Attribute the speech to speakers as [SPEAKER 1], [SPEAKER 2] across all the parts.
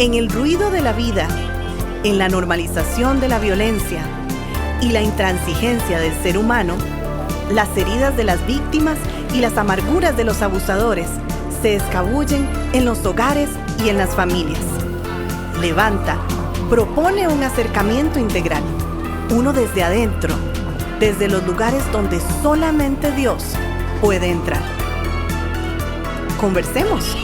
[SPEAKER 1] En el ruido de la vida, en la normalización de la violencia y la intransigencia del ser humano, las heridas de las víctimas y las amarguras de los abusadores se escabullen en los hogares y en las familias. Levanta propone un acercamiento integral, uno desde adentro, desde los lugares donde solamente Dios puede entrar. Conversemos.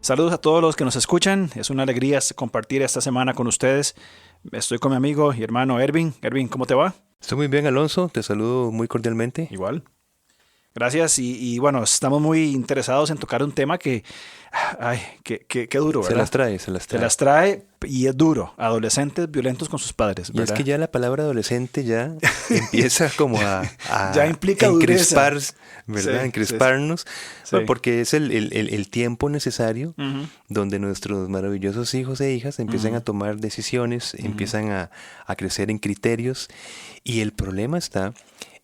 [SPEAKER 2] Saludos a todos los que nos escuchan. Es una alegría compartir esta semana con ustedes. Estoy con mi amigo y hermano Ervin. Ervin, ¿cómo te va?
[SPEAKER 3] Estoy muy bien, Alonso. Te saludo muy cordialmente.
[SPEAKER 2] Igual. Gracias. Y bueno, estamos muy interesados en tocar un tema que duro, ¿verdad?
[SPEAKER 3] Se las
[SPEAKER 2] trae y es duro. Adolescentes violentos con sus padres, ¿verdad?
[SPEAKER 3] Y es que ya la palabra adolescente ya empieza como a
[SPEAKER 2] ya implica
[SPEAKER 3] encrespar,
[SPEAKER 2] dureza.
[SPEAKER 3] ¿verdad?
[SPEAKER 2] Sí,
[SPEAKER 3] encresparnos,
[SPEAKER 2] sí.
[SPEAKER 3] Bueno, porque es el tiempo necesario donde nuestros maravillosos hijos e hijas empiezan a tomar decisiones, empiezan a crecer en criterios, y el problema está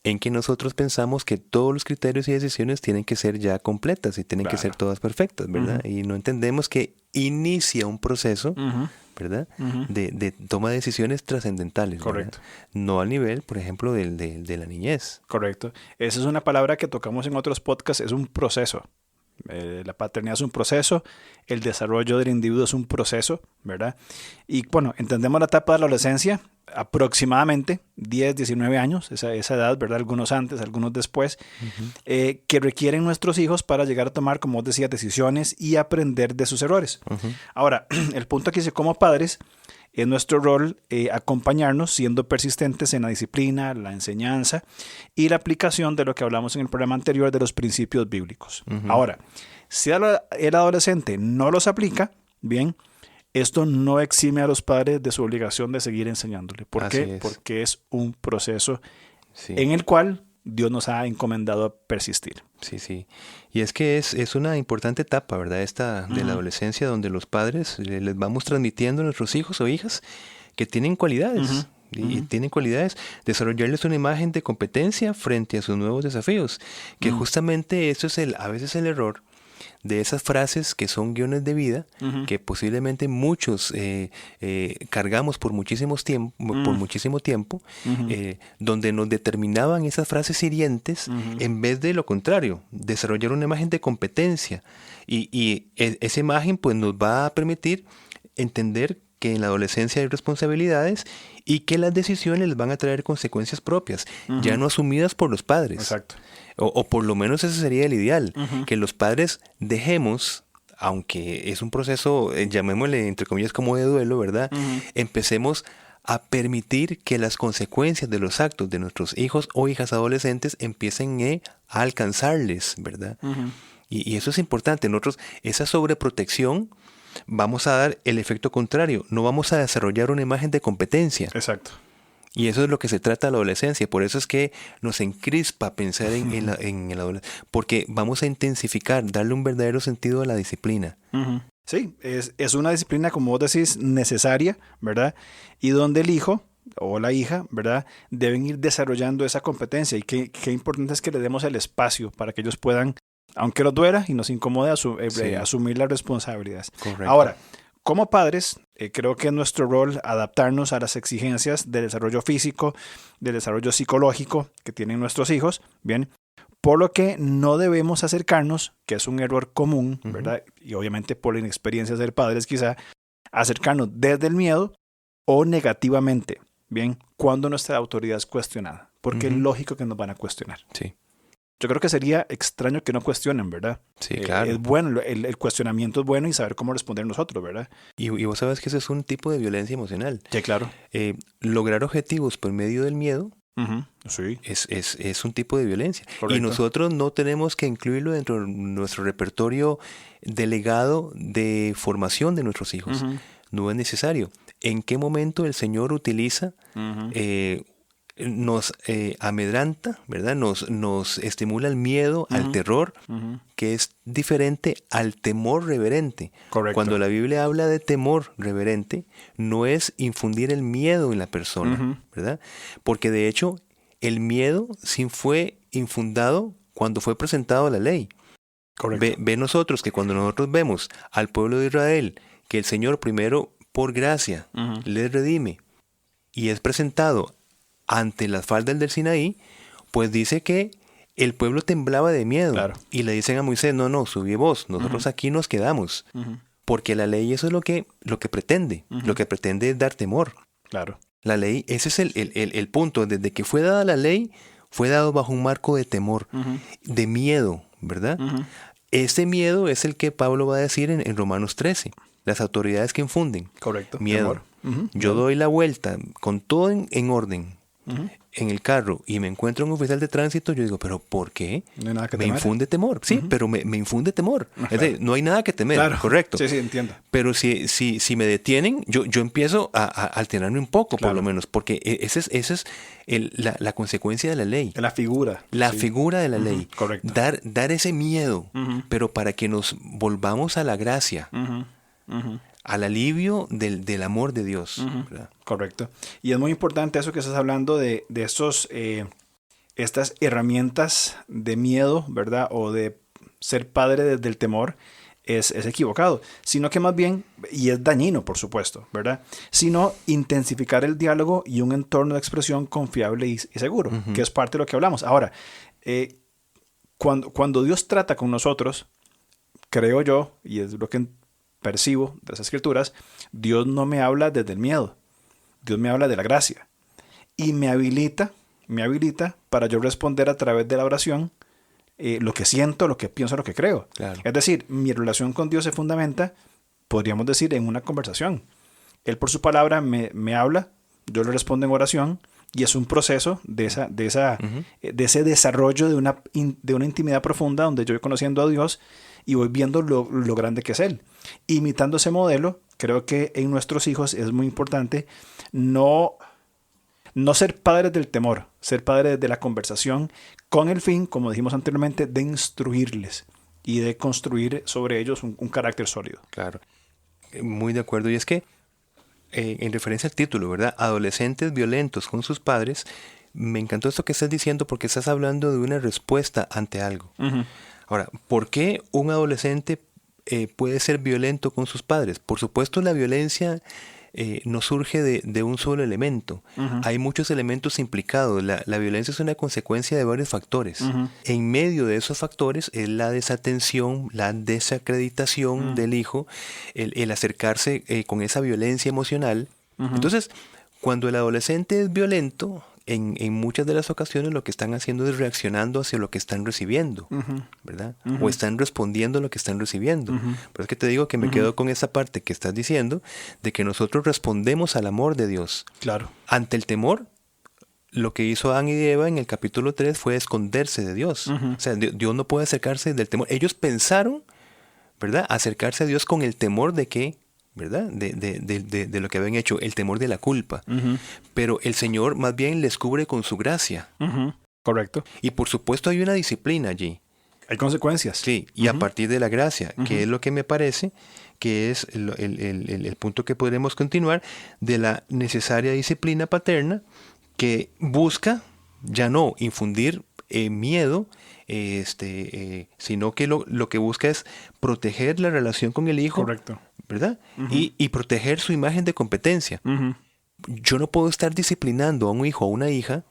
[SPEAKER 3] en que nosotros pensamos que todos los criterios y decisiones tienen que ser ya completas y tienen que ser todas perfectas, ¿verdad? Y no entendemos que inicia un proceso, ¿verdad? De toma de decisiones trascendentales.
[SPEAKER 2] Correcto.
[SPEAKER 3] ¿Verdad? No al nivel, por ejemplo, de la niñez.
[SPEAKER 2] Correcto. Esa es una palabra que tocamos en otros podcasts, es un proceso. La paternidad es un proceso, el desarrollo del individuo es un proceso, ¿verdad? Y bueno, entendemos la etapa de la adolescencia, aproximadamente 10, 19 años, esa edad, ¿verdad? Algunos antes, algunos después, que requieren nuestros hijos para llegar a tomar, como vos decías, decisiones y aprender de sus errores. Ahora, el punto aquí es que como padres, es nuestro rol acompañarnos siendo persistentes en la disciplina, la enseñanza y la aplicación de lo que hablamos en el programa anterior de los principios bíblicos. Ahora, si el adolescente no los aplica, bien, esto no exime a los padres de su obligación de seguir enseñándole. ¿Por qué? Porque es un proceso en el cual Dios nos ha encomendado a persistir.
[SPEAKER 3] Sí. Y es que es una importante etapa, ¿verdad? Esta de la adolescencia, donde los padres les vamos transmitiendo a nuestros hijos o hijas que tienen cualidades. Y tienen cualidades, desarrollarles una imagen de competencia frente a sus nuevos desafíos. Que justamente eso es a veces el error de esas frases que son guiones de vida, que posiblemente muchos cargamos por muchísimo tiempo, donde nos determinaban esas frases hirientes, en vez de lo contrario, desarrollar una imagen de competencia. Y esa imagen pues nos va a permitir entender que en la adolescencia hay responsabilidades y que las decisiones les van a traer consecuencias propias, ya no asumidas por los padres.
[SPEAKER 2] Exacto.
[SPEAKER 3] O por lo menos ese sería el ideal, que los padres dejemos, aunque es un proceso, llamémosle entre comillas como de duelo, ¿verdad? Empecemos a permitir que las consecuencias de los actos de nuestros hijos o hijas adolescentes empiecen a alcanzarles, ¿verdad? Y eso es importante. Nosotros, esa sobreprotección, vamos a dar el efecto contrario. No vamos a desarrollar una imagen de competencia.
[SPEAKER 2] Exacto.
[SPEAKER 3] Y eso es lo que se trata de la adolescencia. Por eso es que nos encrispa pensar en la adolescencia. Porque vamos a intensificar, darle un verdadero sentido a la disciplina.
[SPEAKER 2] Sí, es una disciplina, como vos decís, necesaria, ¿verdad? Y donde el hijo o la hija, ¿verdad? Deben ir desarrollando esa competencia. Y qué importante es que le demos el espacio para que ellos puedan, aunque los duela y nos incomode, asumir las responsabilidades.
[SPEAKER 3] Correcto.
[SPEAKER 2] Ahora, como padres, creo que es nuestro rol adaptarnos a las exigencias del desarrollo físico, del desarrollo psicológico que tienen nuestros hijos, ¿bien? Por lo que no debemos acercarnos, que es un error común, ¿verdad? Y obviamente por la inexperiencia de ser padres quizá, acercarnos desde el miedo o negativamente, ¿bien? Cuando nuestra autoridad es cuestionada, porque es lógico que nos van a cuestionar.
[SPEAKER 3] Sí.
[SPEAKER 2] Yo creo que sería extraño que no cuestionen, ¿verdad?
[SPEAKER 3] Sí, claro.
[SPEAKER 2] Es bueno, el cuestionamiento es bueno y saber cómo responder nosotros, ¿verdad?
[SPEAKER 3] Y vos sabes que ese es un tipo de violencia emocional.
[SPEAKER 2] Sí, claro.
[SPEAKER 3] Lograr objetivos por medio del miedo
[SPEAKER 2] sí.
[SPEAKER 3] es un tipo de violencia.
[SPEAKER 2] Correcto.
[SPEAKER 3] Y nosotros no tenemos que incluirlo dentro de nuestro repertorio delegado de formación de nuestros hijos. No es necesario. ¿En qué momento el Señor utiliza nos amedranta, ¿verdad? Nos estimula el miedo, al terror, que es diferente al temor reverente?
[SPEAKER 2] Correcto.
[SPEAKER 3] Cuando la Biblia habla de temor reverente, no es infundir el miedo en la persona, ¿verdad? Porque de hecho, el miedo sí fue infundado cuando fue presentado la ley.
[SPEAKER 2] Correcto.
[SPEAKER 3] Ve nosotros que cuando nosotros vemos al pueblo de Israel, que el Señor primero por gracia les redime y es presentado ante las faldas del Sinaí, pues dice que el pueblo temblaba de miedo.
[SPEAKER 2] Claro.
[SPEAKER 3] Y le dicen a Moisés, no, subí vos, nosotros aquí nos quedamos. Porque la ley eso es lo que pretende. Lo que pretende es dar temor.
[SPEAKER 2] Claro.
[SPEAKER 3] La ley, ese es el punto. Desde que fue dada la ley, fue dado bajo un marco de temor, de miedo, ¿verdad? Ese miedo es el que Pablo va a decir en Romanos 13. Las autoridades que infunden.
[SPEAKER 2] Correcto.
[SPEAKER 3] Miedo. Yo doy la vuelta con todo en orden en el carro y me encuentro un oficial de tránsito, yo digo, ¿pero por qué?
[SPEAKER 2] No hay nada que
[SPEAKER 3] me
[SPEAKER 2] temer.
[SPEAKER 3] Infunde temor. Sí, pero me infunde temor.
[SPEAKER 2] Claro.
[SPEAKER 3] Es decir, no hay nada que temer,
[SPEAKER 2] Claro.
[SPEAKER 3] correcto.
[SPEAKER 2] Sí, entiendo.
[SPEAKER 3] Pero si me detienen, yo empiezo a alterarme un poco,
[SPEAKER 2] Claro.
[SPEAKER 3] por lo menos, porque esa es la consecuencia de la ley.
[SPEAKER 2] La figura.
[SPEAKER 3] La
[SPEAKER 2] sí.
[SPEAKER 3] figura de la ley.
[SPEAKER 2] Correcto.
[SPEAKER 3] Dar ese miedo, pero para que nos volvamos a la gracia, al alivio del amor de Dios. ¿Verdad?
[SPEAKER 2] Correcto. Y es muy importante eso que estás hablando de estas herramientas de miedo, ¿verdad? O de ser padre desde el temor. Es equivocado, sino que más bien, y es dañino por supuesto, ¿verdad? Sino intensificar el diálogo y un entorno de expresión confiable y seguro, que es parte de lo que hablamos. Ahora, cuando Dios trata con nosotros, creo yo, y es lo que percibo de las escrituras, Dios no me habla desde el miedo, Dios me habla de la gracia y me habilita para yo responder a través de la oración lo que siento, lo que pienso, lo que creo.
[SPEAKER 3] Claro.
[SPEAKER 2] Es decir, mi relación con Dios se fundamenta, podríamos decir, en una conversación. Él por su palabra me habla, yo le respondo en oración y es un proceso de ese desarrollo de una intimidad profunda donde yo voy conociendo a Dios y voy viendo lo grande que es Él. Imitando ese modelo, creo que en nuestros hijos es muy importante no ser padres del temor, ser padres de la conversación con el fin, como dijimos anteriormente, de instruirles y de construir sobre ellos un carácter sólido.
[SPEAKER 3] Claro, muy de acuerdo. Y es que, en referencia al título, ¿verdad? Adolescentes violentos con sus padres, me encantó esto que estás diciendo porque estás hablando de una respuesta ante algo. Ahora, ¿por qué un adolescente puede ser violento con sus padres? Por supuesto, la violencia no surge de un solo elemento. Hay muchos elementos implicados. La violencia es una consecuencia de varios factores. En medio de esos factores es la desatención, la desacreditación del hijo, el acercarse con esa violencia emocional. Entonces, cuando el adolescente es violento, en muchas de las ocasiones lo que están haciendo es reaccionando hacia lo que están recibiendo, ¿verdad? O están respondiendo a lo que están recibiendo. Por eso que te digo que me quedo con esa parte que estás diciendo, de que nosotros respondemos al amor de Dios.
[SPEAKER 2] Claro.
[SPEAKER 3] Ante el temor, lo que hizo Adán y Eva en el capítulo 3 fue esconderse de Dios. O sea, Dios no puede acercarse del temor. Ellos pensaron, ¿verdad?, acercarse a Dios con el temor de que, ¿verdad?, de lo que habían hecho, el temor de la culpa. Pero el Señor más bien les cubre con su gracia.
[SPEAKER 2] Correcto.
[SPEAKER 3] Y por supuesto hay una disciplina allí.
[SPEAKER 2] Hay consecuencias.
[SPEAKER 3] Sí, y a partir de la gracia, que es lo que me parece que es el punto que podremos continuar, de la necesaria disciplina paterna que busca ya no infundir miedo, sino que lo que busca es proteger la relación con el hijo.
[SPEAKER 2] Correcto.
[SPEAKER 3] ¿Verdad? Y proteger su imagen de competencia. Yo no puedo estar disciplinando a un hijo o a una hija,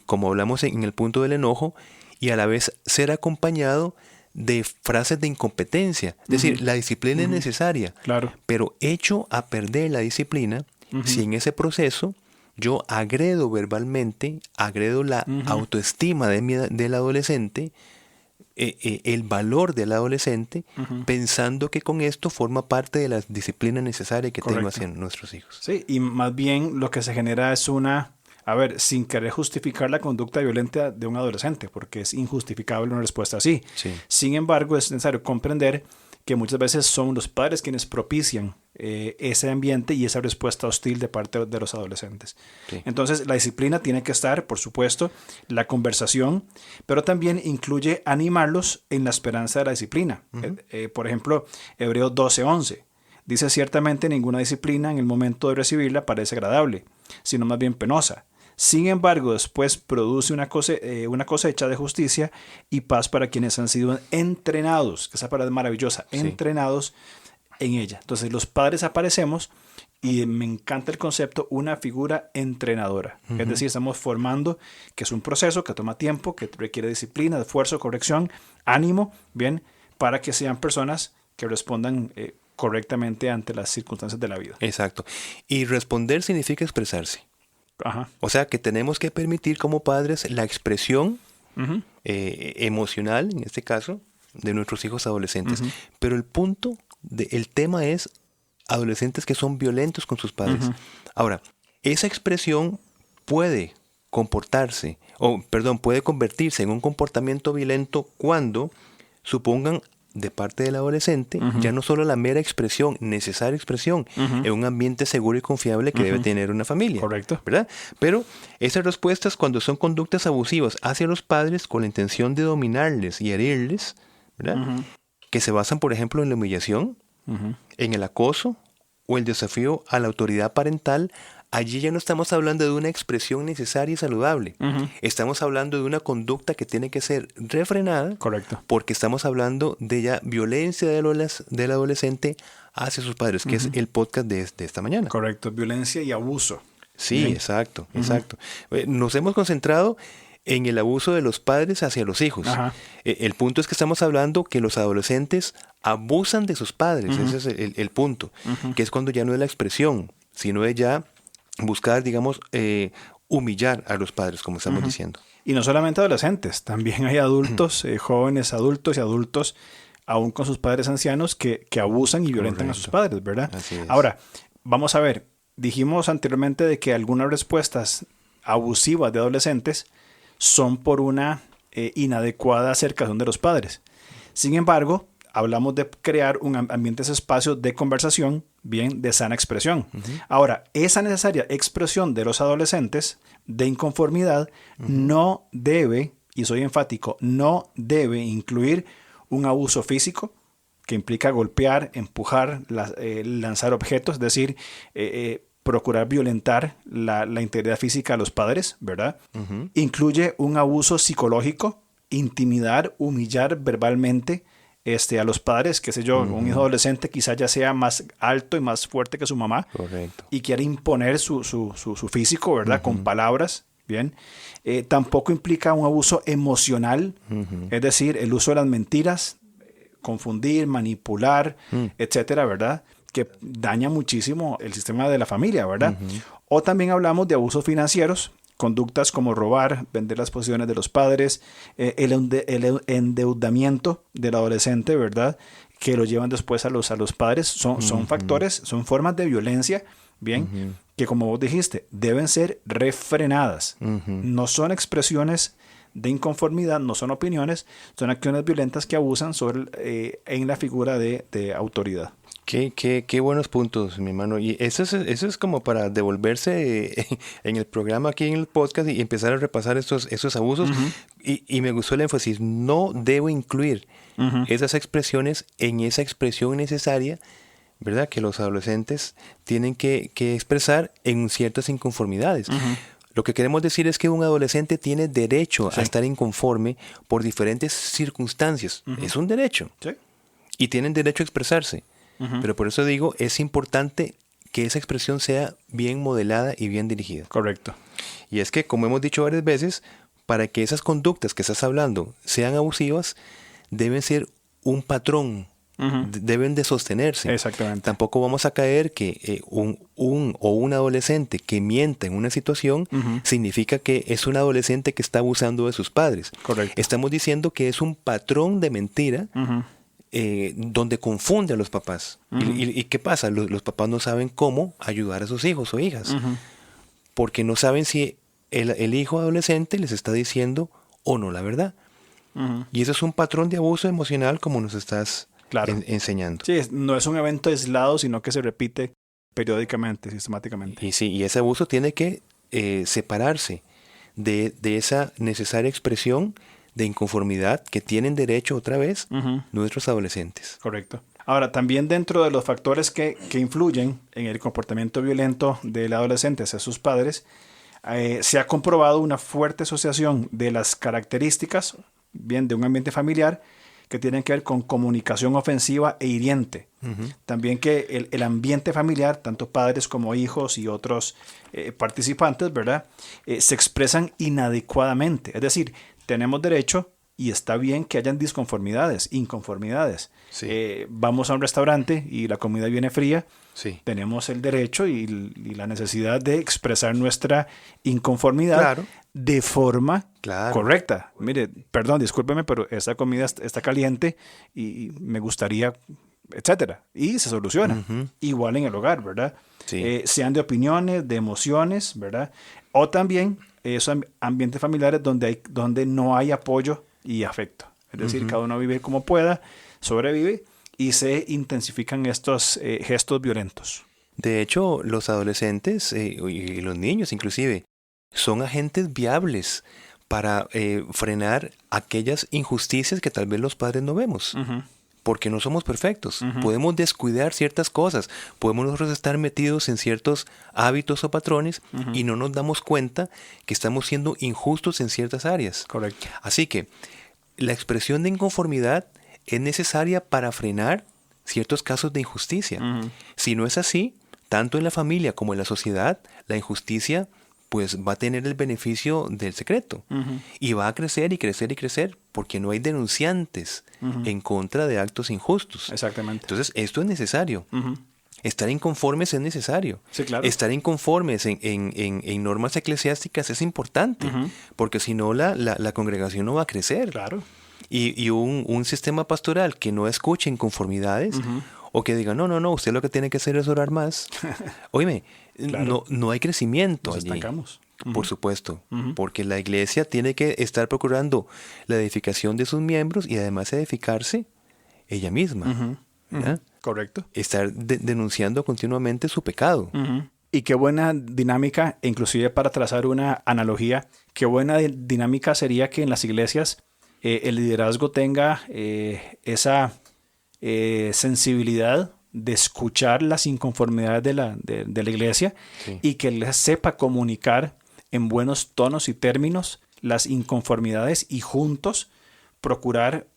[SPEAKER 3] como hablamos en el punto del enojo, y a la vez ser acompañado de frases de incompetencia. Es decir, la disciplina es necesaria,
[SPEAKER 2] claro,
[SPEAKER 3] pero hecho a perder la disciplina, si en ese proceso yo agredo verbalmente, agredo la autoestima del adolescente, el valor del adolescente, pensando que con esto forma parte de la disciplina necesaria que tengo hacia nuestros hijos.
[SPEAKER 2] Sí, y más bien lo que se genera es sin querer justificar la conducta violenta de un adolescente, porque es injustificable una respuesta así.
[SPEAKER 3] Sí.
[SPEAKER 2] Sin embargo, es necesario comprender que muchas veces son los padres quienes propician ese ambiente y esa respuesta hostil de parte de los adolescentes. Sí. Entonces, la disciplina tiene que estar, por supuesto, la conversación, pero también incluye animarlos en la esperanza de la disciplina. Por ejemplo, Hebreos 12:11 dice: ciertamente ninguna disciplina en el momento de recibirla parece agradable, sino más bien penosa. Sin embargo, después produce una cosecha de justicia y paz para quienes han sido entrenados, que esa palabra es maravillosa,
[SPEAKER 3] Sí.
[SPEAKER 2] entrenados en ella. Entonces, los padres aparecemos y me encanta el concepto, una figura entrenadora. Es decir, estamos formando, que es un proceso que toma tiempo, que requiere disciplina, esfuerzo, corrección, ánimo, bien, para que sean personas que respondan correctamente ante las circunstancias de la vida.
[SPEAKER 3] Exacto. Y responder significa expresarse.
[SPEAKER 2] Ajá.
[SPEAKER 3] O sea que tenemos que permitir como padres la expresión
[SPEAKER 2] Ujú.
[SPEAKER 3] emocional, en este caso, de nuestros hijos adolescentes.
[SPEAKER 2] Ujú.
[SPEAKER 3] Pero el tema es adolescentes que son violentos con sus padres.
[SPEAKER 2] Ujú.
[SPEAKER 3] Ahora, esa expresión puede puede convertirse en un comportamiento violento cuando supongan de parte del adolescente ya no solo la mera expresión, necesaria expresión, en un ambiente seguro y confiable que debe tener una familia.
[SPEAKER 2] Correcto.
[SPEAKER 3] ¿Verdad? Pero esas respuestas cuando son conductas abusivas hacia los padres con la intención de dominarles y herirles, ¿verdad? Que se basan, por ejemplo, en la humillación, en el acoso o el desafío a la autoridad parental, allí ya no estamos hablando de una expresión necesaria y saludable. Estamos hablando de una conducta que tiene que ser refrenada.
[SPEAKER 2] Correcto.
[SPEAKER 3] Porque estamos hablando de ya violencia del adolescente hacia sus padres, que es el podcast de esta mañana.
[SPEAKER 2] Correcto. Violencia y abuso.
[SPEAKER 3] Sí,
[SPEAKER 2] Bien.
[SPEAKER 3] exacto. Nos hemos concentrado en el abuso de los padres hacia los hijos.
[SPEAKER 2] Ajá.
[SPEAKER 3] El punto es que estamos hablando que los adolescentes abusan de sus padres. Ese es el punto. Que es cuando ya no es la expresión, sino es ya buscar, digamos, humillar a los padres, como estamos diciendo.
[SPEAKER 2] Y no solamente adolescentes, también hay adultos, jóvenes adultos y adultos, aún con sus padres ancianos, que abusan y violentan a sus padres, ¿verdad?
[SPEAKER 3] Así es.
[SPEAKER 2] Ahora, vamos a ver, dijimos anteriormente de que algunas respuestas abusivas de adolescentes son por una inadecuada acercación de los padres. Sin embargo, hablamos de crear ambientes, espacios de conversación, bien, de sana expresión. Ahora, esa necesaria expresión de los adolescentes de inconformidad no debe, y soy enfático, no debe incluir un abuso físico que implica golpear, empujar, lanzar objetos, es decir, procurar violentar la integridad física de los padres, ¿verdad? Incluye un abuso psicológico, intimidar, humillar verbalmente a los padres, qué sé yo, un hijo adolescente quizá ya sea más alto y más fuerte que su mamá.
[SPEAKER 3] Correcto.
[SPEAKER 2] Y quiere imponer su físico, ¿verdad? Con palabras, ¿bien? Tampoco implica un abuso emocional, es decir, el uso de las mentiras, confundir, manipular, etcétera, ¿verdad? Que daña muchísimo el sistema de la familia, ¿verdad? O también hablamos de abusos financieros, conductas como robar, vender las posesiones de los padres, el endeudamiento del adolescente, ¿verdad? Que lo llevan después a los padres. Son factores, son formas de violencia, ¿bien? Que como vos dijiste, deben ser refrenadas. No son expresiones de inconformidad, no son opiniones, son acciones violentas que abusan en la figura de autoridad.
[SPEAKER 3] Qué buenos puntos, mi hermano. Y eso es como para devolverse en el programa aquí en el podcast y empezar a repasar esos abusos. Y me gustó el énfasis. No debo incluir esas expresiones en esa expresión necesaria, ¿verdad? Que los adolescentes tienen que expresar en ciertas inconformidades. Lo que queremos decir es que un adolescente tiene derecho a estar inconforme por diferentes circunstancias. Es un derecho.
[SPEAKER 2] Sí.
[SPEAKER 3] Y tienen derecho a expresarse. Pero por eso digo, es importante que esa expresión sea bien modelada y bien dirigida.
[SPEAKER 2] Correcto.
[SPEAKER 3] Y es que, como hemos dicho varias veces, para que esas conductas que estás hablando sean abusivas, deben ser un patrón, deben de sostenerse.
[SPEAKER 2] Exactamente.
[SPEAKER 3] Tampoco vamos a caer que un adolescente que mienta en una situación significa que es un adolescente que está abusando de sus padres.
[SPEAKER 2] Correcto.
[SPEAKER 3] Estamos diciendo que es un patrón de mentira donde confunde a los papás. ¿Y qué pasa? Los papás no saben cómo ayudar a sus hijos o hijas. Porque no saben si el hijo adolescente les está diciendo o no la verdad. Y eso es un patrón de abuso emocional como nos estás enseñando.
[SPEAKER 2] Sí, no es un evento aislado, sino que se repite periódicamente, sistemáticamente.
[SPEAKER 3] Y ese abuso tiene que separarse de esa necesaria expresión de inconformidad que tienen derecho otra vez nuestros adolescentes.
[SPEAKER 2] Correcto. Ahora, también dentro de los factores que influyen en el comportamiento violento del adolescente hacia sus padres, Se ha comprobado una fuerte asociación de las características, bien, de un ambiente familiar que tienen que ver con comunicación ofensiva e hiriente. También que el ambiente familiar, tanto padres como hijos y otros participantes, ¿verdad? Se expresan inadecuadamente. Es decir, tenemos derecho y está bien que hayan disconformidades, inconformidades.
[SPEAKER 3] Sí.
[SPEAKER 2] Vamos a un restaurante y la comida viene fría.
[SPEAKER 3] Sí.
[SPEAKER 2] Tenemos el derecho y la necesidad de expresar nuestra inconformidad, claro, de forma, claro, correcta. Mire, perdón, discúlpeme, pero esta comida está caliente y me gustaría, etcétera. Y se soluciona. Igual en el hogar, ¿verdad? Sí. Sean de opiniones, de emociones, ¿verdad? O también esos ambientes familiares donde no hay apoyo y afecto. Es decir, cada uno vive como pueda, sobrevive, y se intensifican estos gestos violentos.
[SPEAKER 3] De hecho, los adolescentes y los niños inclusive son agentes viables para frenar aquellas injusticias que tal vez los padres no vemos. Porque no somos perfectos. Podemos descuidar ciertas cosas. Podemos nosotros estar metidos en ciertos hábitos o patrones y no nos damos cuenta que estamos siendo injustos en ciertas áreas.
[SPEAKER 2] Correcto.
[SPEAKER 3] Así que la expresión de inconformidad es necesaria para frenar ciertos casos de injusticia. Si no es así, tanto en la familia como en la sociedad, la injusticia pues va a tener el beneficio del secreto. Y va a crecer y crecer y crecer porque no hay denunciantes en contra de actos injustos.
[SPEAKER 2] Exactamente.
[SPEAKER 3] Entonces, esto es necesario. Estar inconformes es necesario.
[SPEAKER 2] Sí, claro.
[SPEAKER 3] Estar inconformes en normas eclesiásticas es importante, porque si no la congregación no va a crecer.
[SPEAKER 2] Claro.
[SPEAKER 3] Y un sistema pastoral que no escuche inconformidades o que diga, no, usted lo que tiene que hacer es orar más. Óyeme, claro, no hay crecimiento.
[SPEAKER 2] Nos
[SPEAKER 3] allí.
[SPEAKER 2] estancamos.
[SPEAKER 3] Por supuesto, porque la iglesia tiene que estar procurando la edificación de sus miembros y además edificarse ella misma.
[SPEAKER 2] Correcto.
[SPEAKER 3] Estar denunciando continuamente su pecado.
[SPEAKER 2] Y qué buena dinámica, inclusive para trazar una analogía, qué buena dinámica sería que en las iglesias el liderazgo tenga esa sensibilidad de escuchar las inconformidades de la iglesia, sí, y que les sepa comunicar en buenos tonos y términos las inconformidades y juntos procurar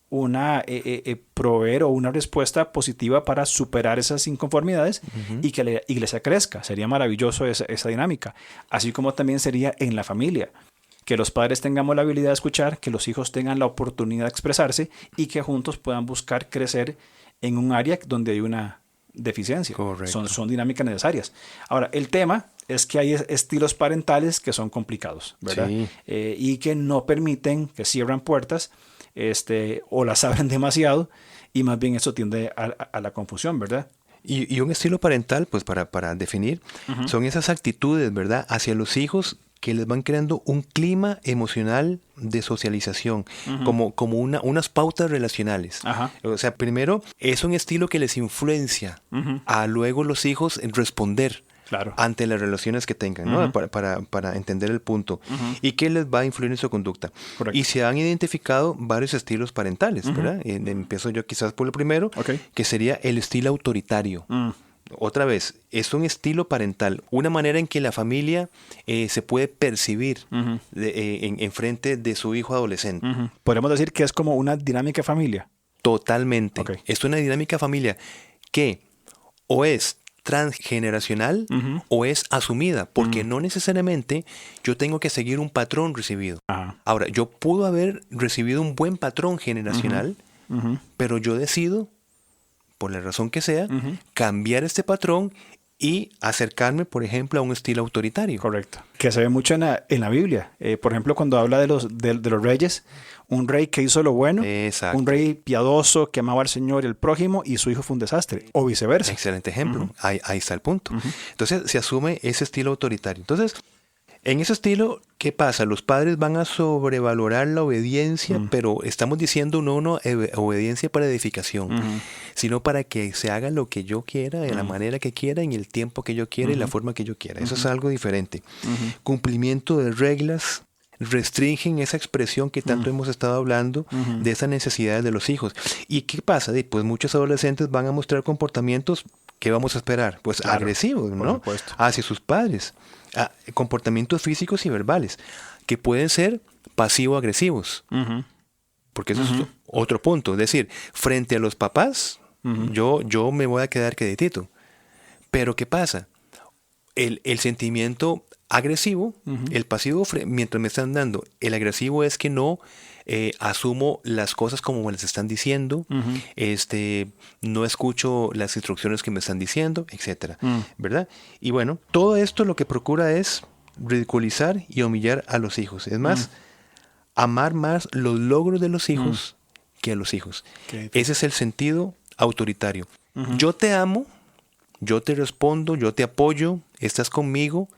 [SPEAKER 2] proveer o una respuesta positiva para superar esas inconformidades y que la iglesia crezca. Sería maravilloso esa dinámica. Así como también sería en la familia. Que los padres tengamos la habilidad de escuchar, que los hijos tengan la oportunidad de expresarse y que juntos puedan buscar crecer en un área donde hay una deficiencia.
[SPEAKER 3] Correcto.
[SPEAKER 2] Son dinámicas necesarias. Ahora, el tema es que hay estilos parentales que son complicados, ¿verdad?
[SPEAKER 3] Sí.
[SPEAKER 2] Y que no permiten, que cierran puertas, o las abren demasiado, y más bien eso tiende a la confusión, ¿verdad?
[SPEAKER 3] Y un estilo parental, pues para definir, son esas actitudes, ¿verdad?, hacia los hijos que les van creando un clima emocional de socialización, como unas pautas relacionales. O sea, primero es un estilo que les influencia a luego los hijos en responder. Claro. Ante las relaciones que tengan, ¿no? Para entender el punto. Y qué les va a influir en su conducta. Correcto. Y se han identificado varios estilos parentales, ¿verdad? Empiezo yo quizás por el primero, que sería el estilo autoritario. Otra vez, es un estilo parental, una manera en que la familia se puede percibir en frente de su hijo adolescente.
[SPEAKER 2] Podemos decir que es como una dinámica familia.
[SPEAKER 3] Totalmente. Es una dinámica familia que o es transgeneracional o es asumida, porque no necesariamente yo tengo que seguir un patrón recibido. Ahora, yo puedo haber recibido un buen patrón generacional, pero yo decido, por la razón que sea, cambiar este patrón y acercarme, por ejemplo, a un estilo autoritario.
[SPEAKER 2] Correcto. Que se ve mucho en la Biblia. Por ejemplo, cuando habla de los reyes, un rey que hizo lo bueno,
[SPEAKER 3] exacto,
[SPEAKER 2] un rey piadoso que amaba al Señor y al prójimo, y su hijo fue un desastre, o viceversa.
[SPEAKER 3] Excelente ejemplo. Ahí está el punto. Entonces, se asume ese estilo autoritario. Entonces, en ese estilo, ¿qué pasa? Los padres van a sobrevalorar la obediencia, pero estamos diciendo no obediencia para edificación, sino para que se haga lo que yo quiera, de la manera que quiera, en el tiempo que yo quiera y la forma que yo quiera. Eso es algo diferente. Cumplimiento de reglas restringen esa expresión que tanto hemos estado hablando de esas necesidades de los hijos. ¿Y qué pasa? Pues muchos adolescentes van a mostrar comportamientos ¿qué vamos a esperar? Pues
[SPEAKER 2] Claro,
[SPEAKER 3] agresivos,
[SPEAKER 2] por
[SPEAKER 3] ¿no?
[SPEAKER 2] supuesto.
[SPEAKER 3] Hacia sus padres. Comportamientos físicos y verbales, que pueden ser pasivo-agresivos.
[SPEAKER 2] Ujú.
[SPEAKER 3] Porque eso es otro punto. Es decir, frente a los papás, yo me voy a quedar quietito. Pero ¿qué pasa? El sentimiento agresivo, el pasivo, mientras me están dando, el agresivo es que no asumo las cosas como me las están diciendo, no escucho las instrucciones que me están diciendo, etcétera, ¿verdad? Y bueno, todo esto lo que procura es ridiculizar y humillar a los hijos. Es más, amar más los logros de los hijos que a los hijos. Ese es el sentido autoritario. Yo te amo, yo te respondo, yo te apoyo, estás conmigo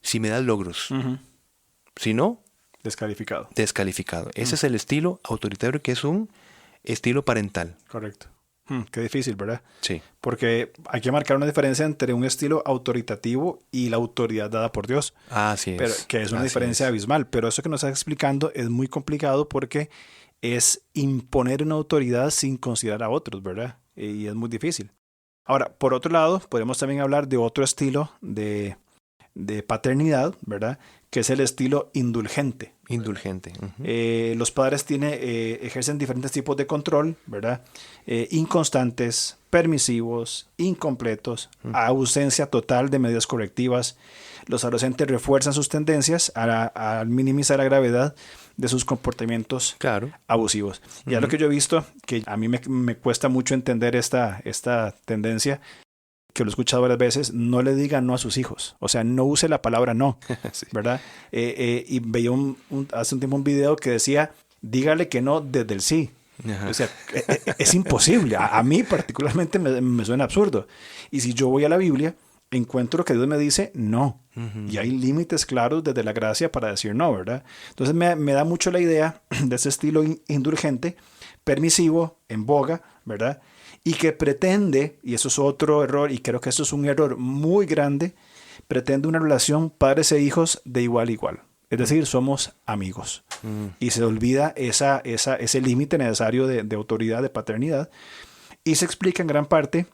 [SPEAKER 3] si me das logros. Si no,
[SPEAKER 2] Descalificado.
[SPEAKER 3] descalificado. Ese es el estilo autoritario, que es un estilo parental.
[SPEAKER 2] Correcto. Qué difícil, ¿verdad?
[SPEAKER 3] Sí.
[SPEAKER 2] Porque hay que marcar una diferencia entre un estilo autoritativo y la autoridad dada por Dios.
[SPEAKER 3] Así es.
[SPEAKER 2] Pero que es una
[SPEAKER 3] así
[SPEAKER 2] diferencia
[SPEAKER 3] es.
[SPEAKER 2] abismal. Pero eso que nos estás explicando es muy complicado porque es imponer una autoridad sin considerar a otros, ¿verdad? Y es muy difícil. Ahora, por otro lado, podemos también hablar de otro estilo de paternidad, ¿verdad? Que es el estilo indulgente.
[SPEAKER 3] Indulgente.
[SPEAKER 2] Los padres ejercen diferentes tipos de control, ¿verdad? Inconstantes, permisivos, incompletos, ausencia total de medidas correctivas. Los adolescentes refuerzan sus tendencias al minimizar la gravedad de sus comportamientos abusivos. Y es lo que yo he visto, que a mí me cuesta mucho entender esta tendencia, que lo he escuchado varias veces: no le diga no a sus hijos. O sea, no use la palabra no, sí. ¿Verdad? Y veía hace un tiempo un video que decía: dígale que no desde el sí. Ajá. O sea, es imposible. A mí particularmente me suena absurdo. Y si yo voy a la Biblia, encuentro que Dios me dice no. Y hay límites claros desde la gracia para decir no, ¿verdad? Entonces me da mucho la idea de ese estilo indulgente, permisivo, en boga, ¿verdad? Y que pretende, y eso es otro error, y creo que eso es un error muy grande, pretende una relación padres e hijos de igual a igual. Es decir, somos amigos. Y se olvida ese límite necesario de autoridad, de paternidad. Y se explica en gran parte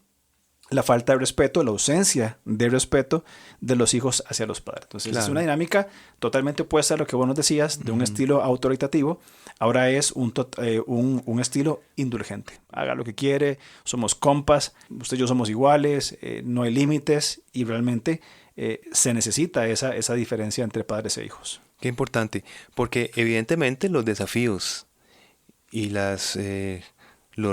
[SPEAKER 2] la falta de respeto, la ausencia de respeto de los hijos hacia los padres. Entonces es una dinámica totalmente opuesta a lo que vos nos decías, de un estilo autoritativo. Ahora es un estilo indulgente. Haga lo que quiere, somos compas, usted y yo somos iguales, no hay límites, y realmente se necesita esa diferencia entre padres e hijos.
[SPEAKER 3] Qué importante, porque evidentemente los desafíos y los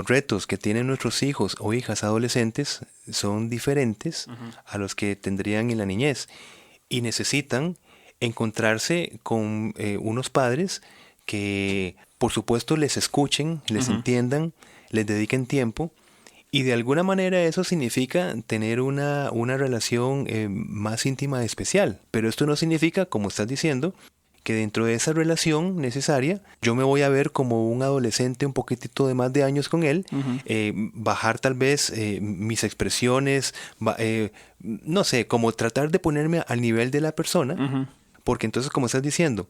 [SPEAKER 3] retos que tienen nuestros hijos o hijas adolescentes son diferentes a los que tendrían en la niñez, y necesitan encontrarse con unos padres que, por supuesto, les escuchen, les entiendan, les dediquen tiempo, y de alguna manera eso significa tener una relación más íntima y especial. Pero esto no significa, como estás diciendo, que dentro de esa relación necesaria yo me voy a ver como un adolescente un poquitito de más de años con él, bajar tal vez mis expresiones, no sé, como tratar de ponerme al nivel de la persona, porque entonces, como estás diciendo,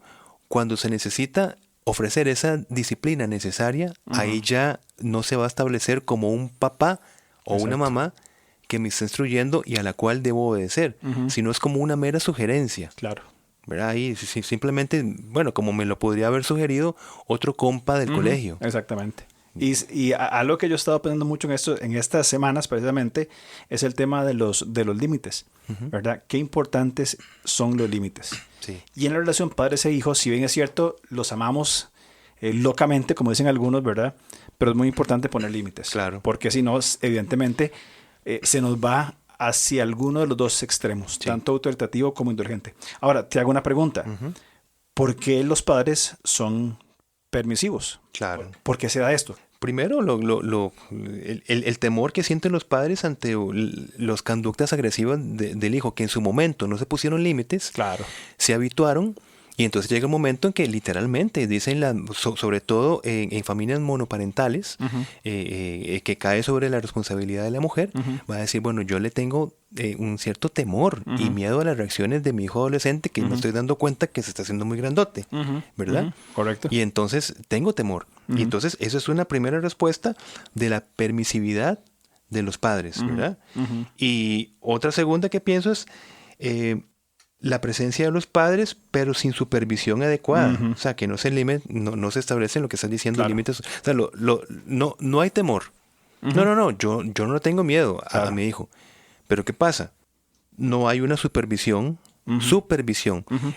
[SPEAKER 3] cuando se necesita ofrecer esa disciplina necesaria, ahí ya no se va a establecer como un papá o una mamá que me está instruyendo y a la cual debo obedecer, sino es como una mera sugerencia.
[SPEAKER 2] Claro.
[SPEAKER 3] ¿Verdad? Ahí simplemente, bueno, como me lo podría haber sugerido otro compa del colegio.
[SPEAKER 2] Exactamente. Y algo que yo he estado aprendiendo mucho en estas semanas precisamente es el tema de los límites, ¿verdad? Qué importantes son los límites. Sí. Y en la relación padres e hijos, si bien es cierto, los amamos locamente, como dicen algunos, ¿verdad? Pero es muy importante poner límites.
[SPEAKER 3] Claro.
[SPEAKER 2] Porque si no, evidentemente, se nos va hacia alguno de los dos extremos, tanto autoritativo como indulgente. Ahora, te hago una pregunta. ¿Por qué los padres son permisivos?
[SPEAKER 3] Claro.
[SPEAKER 2] ¿Por qué se da esto?
[SPEAKER 3] Primero, el temor que sienten los padres ante las conductas agresivas del hijo, que en su momento no se pusieron límites, se habituaron. Y entonces llega un momento en que literalmente dicen, sobre todo en familias monoparentales, que cae sobre la responsabilidad de la mujer, va a decir, bueno, yo le tengo un cierto temor y miedo a las reacciones de mi hijo adolescente, que me estoy dando cuenta que se está haciendo muy grandote, ¿verdad?
[SPEAKER 2] Correcto.
[SPEAKER 3] Y entonces tengo temor. Y entonces eso es una primera respuesta de la permisividad de los padres, ¿verdad? Y otra segunda que pienso es la presencia de los padres, pero sin supervisión adecuada. O sea, que no se establecen lo que están diciendo límites. O sea, no hay temor. No, yo no tengo miedo a mi hijo. Pero ¿qué pasa? No hay una supervisión.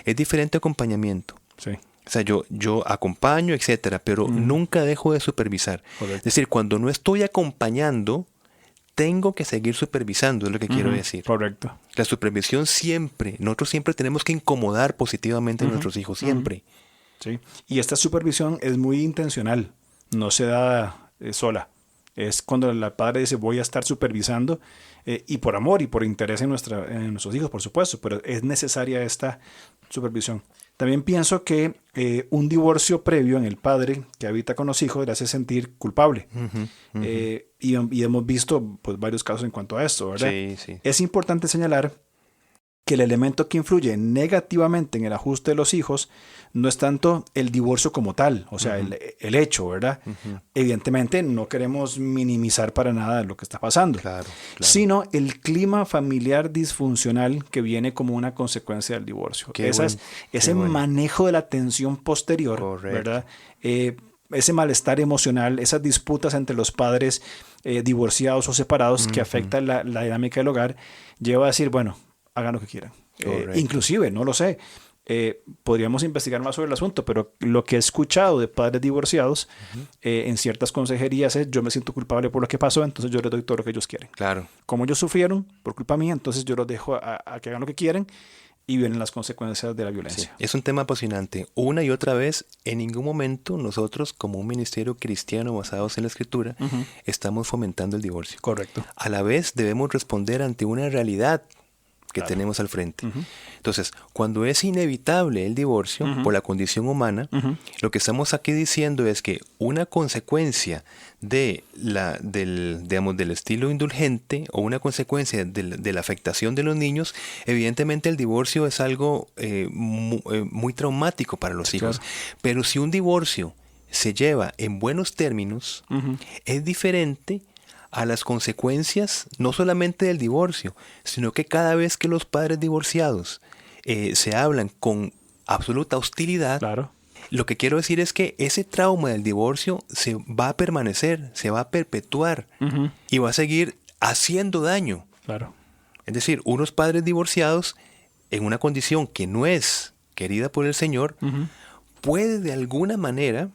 [SPEAKER 3] Es diferente acompañamiento.
[SPEAKER 2] Sí.
[SPEAKER 3] O sea, yo acompaño, etcétera, pero nunca dejo de supervisar.
[SPEAKER 2] Correcto.
[SPEAKER 3] Es decir, cuando no estoy acompañando, tengo que seguir supervisando, es lo que quiero decir.
[SPEAKER 2] Correcto.
[SPEAKER 3] La supervisión nosotros siempre tenemos que incomodar positivamente a nuestros hijos, siempre.
[SPEAKER 2] Sí. Y esta supervisión es muy intencional, no se da sola. Es cuando el padre dice voy a estar supervisando y por amor y por interés en nuestros hijos, por supuesto, pero es necesaria esta supervisión. También pienso que un divorcio previo en el padre que habita con los hijos le hace sentir culpable. Y hemos visto pues, varios casos en cuanto a esto, ¿verdad?
[SPEAKER 3] Sí.
[SPEAKER 2] Es importante señalar que el elemento que influye negativamente en el ajuste de los hijos no es tanto el divorcio como tal, o sea, el hecho, ¿verdad? Evidentemente no queremos minimizar para nada lo que está pasando,
[SPEAKER 3] claro.
[SPEAKER 2] Sino el clima familiar disfuncional que viene como una consecuencia del divorcio. Ese manejo de la tensión posterior, correcto, ¿verdad? Ese malestar emocional, esas disputas entre los padres divorciados o separados que afectan la dinámica del hogar, lleva a decir, bueno, hagan lo que quieran. Inclusive, no lo sé, podríamos investigar más sobre el asunto, pero lo que he escuchado de padres divorciados en ciertas consejerías es yo me siento culpable por lo que pasó, entonces yo les doy todo lo que ellos quieren.
[SPEAKER 3] Claro.
[SPEAKER 2] Como ellos sufrieron por culpa mía, entonces yo los dejo a que hagan lo que quieren y vienen las consecuencias de la violencia.
[SPEAKER 3] Sí, es un tema apasionante. Una y otra vez, en ningún momento nosotros, como un ministerio cristiano basados en la Escritura, estamos fomentando el divorcio.
[SPEAKER 2] Correcto.
[SPEAKER 3] A la vez debemos responder ante una realidad que tenemos al frente. Entonces, cuando es inevitable el divorcio por la condición humana, lo que estamos aquí diciendo es que una consecuencia del estilo indulgente o una consecuencia de la afectación de los niños, evidentemente el divorcio es algo muy traumático para los hijos.
[SPEAKER 2] Claro.
[SPEAKER 3] Pero si un divorcio se lleva en buenos términos, es diferente a las consecuencias no solamente del divorcio, sino que cada vez que los padres divorciados se hablan con absoluta hostilidad,
[SPEAKER 2] claro,
[SPEAKER 3] lo que quiero decir es que ese trauma del divorcio se va a permanecer, se va a perpetuar y va a seguir haciendo daño.
[SPEAKER 2] Claro.
[SPEAKER 3] Es decir, unos padres divorciados en una condición que no es querida por el Señor, puede de alguna manera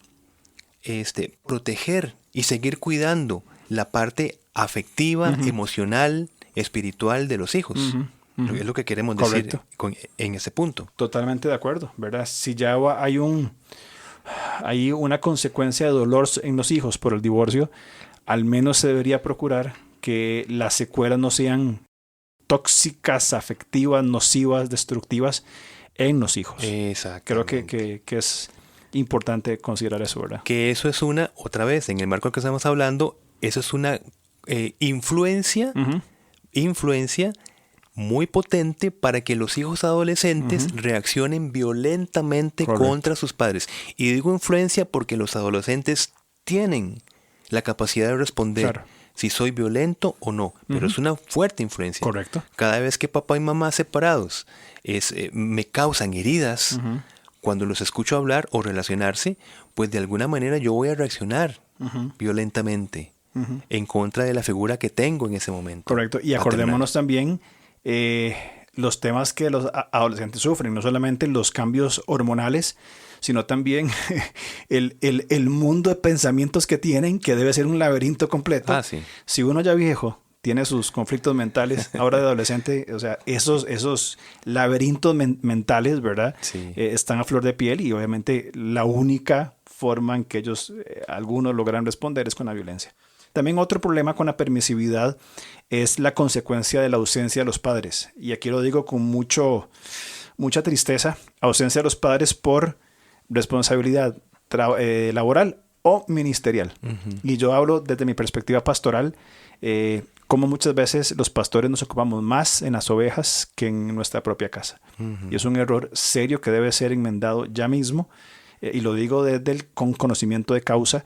[SPEAKER 3] proteger y seguir cuidando la parte afectiva, emocional, espiritual de los hijos. Es lo que queremos decir en ese punto.
[SPEAKER 2] Totalmente de acuerdo, ¿verdad? Si ya hay una consecuencia de dolor en los hijos por el divorcio, al menos se debería procurar que las secuelas no sean tóxicas, afectivas, nocivas, destructivas en los hijos. Creo que es importante considerar eso, ¿verdad?
[SPEAKER 3] Que eso es otra vez, en el marco que estamos hablando, eso es una influencia muy potente para que los hijos adolescentes reaccionen violentamente contra sus padres. Y digo influencia porque los adolescentes tienen la capacidad de responder si soy violento o no, pero es una fuerte influencia.
[SPEAKER 2] Correcto.
[SPEAKER 3] Cada vez que papá y mamá separados me causan heridas, cuando los escucho hablar o relacionarse, pues de alguna manera yo voy a reaccionar violentamente en contra de la figura que tengo en ese momento.
[SPEAKER 2] Correcto. Y acordémonos también los temas que los adolescentes sufren, no solamente los cambios hormonales, sino también el mundo de pensamientos que tienen, que debe ser un laberinto completo.
[SPEAKER 3] Sí.
[SPEAKER 2] Si uno ya viejo tiene sus conflictos mentales, ahora de adolescente, o sea, esos laberintos mentales, ¿verdad?
[SPEAKER 3] Sí.
[SPEAKER 2] Están a flor de piel y obviamente la única forma en que algunos logran responder es con la violencia. También otro problema con la permisividad es la consecuencia de la ausencia de los padres. Y aquí lo digo con mucha tristeza, ausencia de los padres por responsabilidad laboral o ministerial. Y yo hablo desde mi perspectiva pastoral, como muchas veces los pastores nos ocupamos más en las ovejas que en nuestra propia casa. Y es un error serio que debe ser enmendado ya mismo. Y lo digo con conocimiento de causa,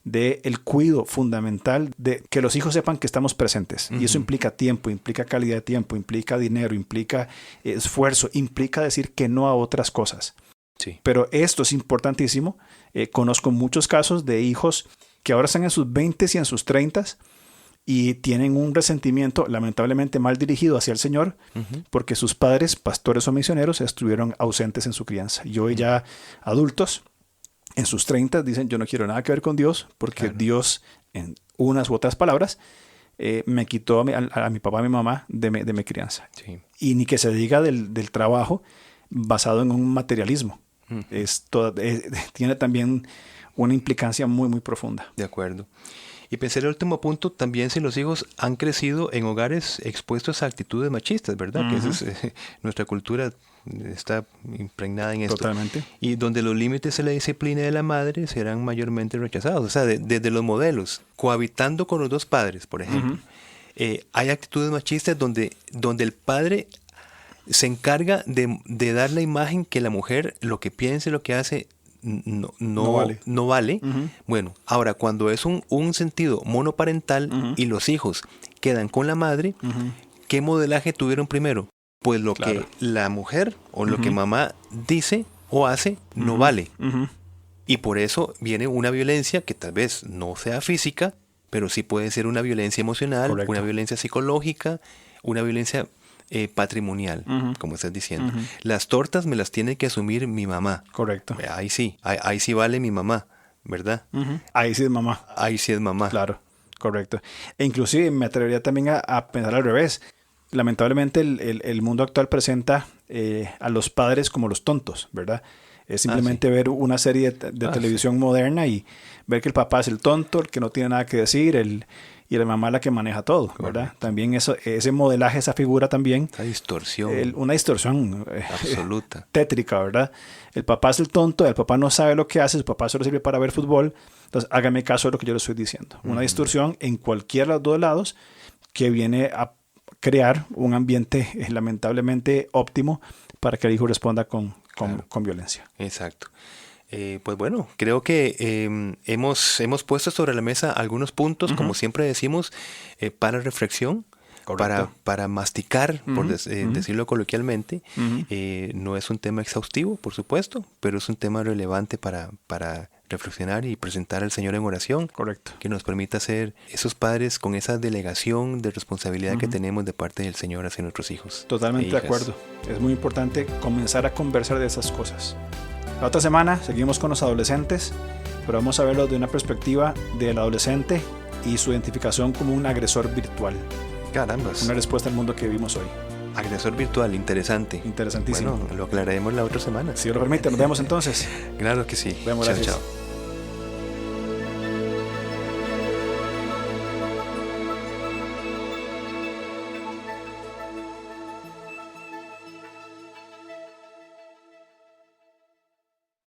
[SPEAKER 2] del cuidado fundamental de que los hijos sepan que estamos presentes. Y eso implica tiempo, implica calidad de tiempo, implica dinero, implica esfuerzo, implica decir que no a otras cosas.
[SPEAKER 3] Sí.
[SPEAKER 2] Pero esto es importantísimo. Conozco muchos casos de hijos que ahora están en sus 20s y en sus 30s y tienen un resentimiento lamentablemente mal dirigido hacia el Señor porque sus padres, pastores o misioneros, estuvieron ausentes en su crianza. Y hoy ya adultos, en sus 30 dicen, yo no quiero nada que ver con Dios porque Dios, en unas u otras palabras, me quitó a mi papá y a mi mamá de mi crianza.
[SPEAKER 3] Sí.
[SPEAKER 2] Y ni que se diga del trabajo basado en un materialismo. Tiene también una implicancia muy, muy profunda.
[SPEAKER 3] De acuerdo. Y pensé el último punto, también si los hijos han crecido en hogares expuestos a actitudes machistas, ¿verdad? Que eso es, nuestra cultura está impregnada en esto.
[SPEAKER 2] Totalmente.
[SPEAKER 3] Y donde los límites de la disciplina de la madre serán mayormente rechazados. O sea, desde los modelos, cohabitando con los dos padres, por ejemplo. Hay actitudes machistas donde el padre se encarga de dar la imagen que la mujer, lo que piense, lo que hace, no vale. Bueno, ahora cuando es un sentido monoparental y los hijos quedan con la madre, ¿qué modelaje tuvieron primero? Pues lo que la mujer o lo que mamá dice o hace no vale. Y por eso viene una violencia que tal vez no sea física, pero sí puede ser una violencia emocional, una violencia psicológica, una violencia patrimonial, como estás diciendo. Las tortas me las tiene que asumir mi mamá.
[SPEAKER 2] Correcto.
[SPEAKER 3] Ahí sí vale mi mamá, ¿verdad?
[SPEAKER 2] Ahí sí es mamá.
[SPEAKER 3] Ahí sí es mamá.
[SPEAKER 2] Claro, correcto. E inclusive me atrevería también a pensar al revés. Lamentablemente el mundo actual presenta a los padres como los tontos, ¿verdad? Es simplemente ver una serie de televisión moderna y ver que el papá es el tonto, el que no tiene nada que decir, y la mamá la que maneja todo, ¿verdad? Correcto. También ese modelaje, esa figura también.
[SPEAKER 3] Esa distorsión.
[SPEAKER 2] Una distorsión
[SPEAKER 3] absoluta.
[SPEAKER 2] Tétrica, ¿verdad? El papá es el tonto, el papá no sabe lo que hace, su papá solo sirve para ver fútbol. Entonces, hágame caso de lo que yo le estoy diciendo. Una distorsión en cualquiera de los dos lados que viene a crear un ambiente lamentablemente óptimo para que el hijo responda con violencia.
[SPEAKER 3] Exacto. Pues bueno, creo que hemos puesto sobre la mesa algunos puntos, como siempre decimos, para reflexión, para masticar, por decirlo coloquialmente. No es un tema exhaustivo, por supuesto, pero es un tema relevante para reflexionar y presentar al Señor en oración.
[SPEAKER 2] Correcto.
[SPEAKER 3] Que nos permita ser esos padres con esa delegación de responsabilidad que tenemos de parte del Señor hacia nuestros hijos.
[SPEAKER 2] Totalmente de acuerdo. Es muy importante comenzar a conversar de esas cosas. La otra semana seguimos con los adolescentes, pero vamos a verlo de una perspectiva del adolescente y su identificación como un agresor virtual.
[SPEAKER 3] Carambas.
[SPEAKER 2] Una respuesta al mundo que vivimos hoy.
[SPEAKER 3] Agresor virtual, interesante.
[SPEAKER 2] Interesantísimo.
[SPEAKER 3] Bueno, lo aclararemos la otra semana.
[SPEAKER 2] Si lo permite, nos vemos entonces.
[SPEAKER 3] Claro que sí.
[SPEAKER 2] Nos vemos,
[SPEAKER 3] chao,
[SPEAKER 2] gracias.
[SPEAKER 3] chao.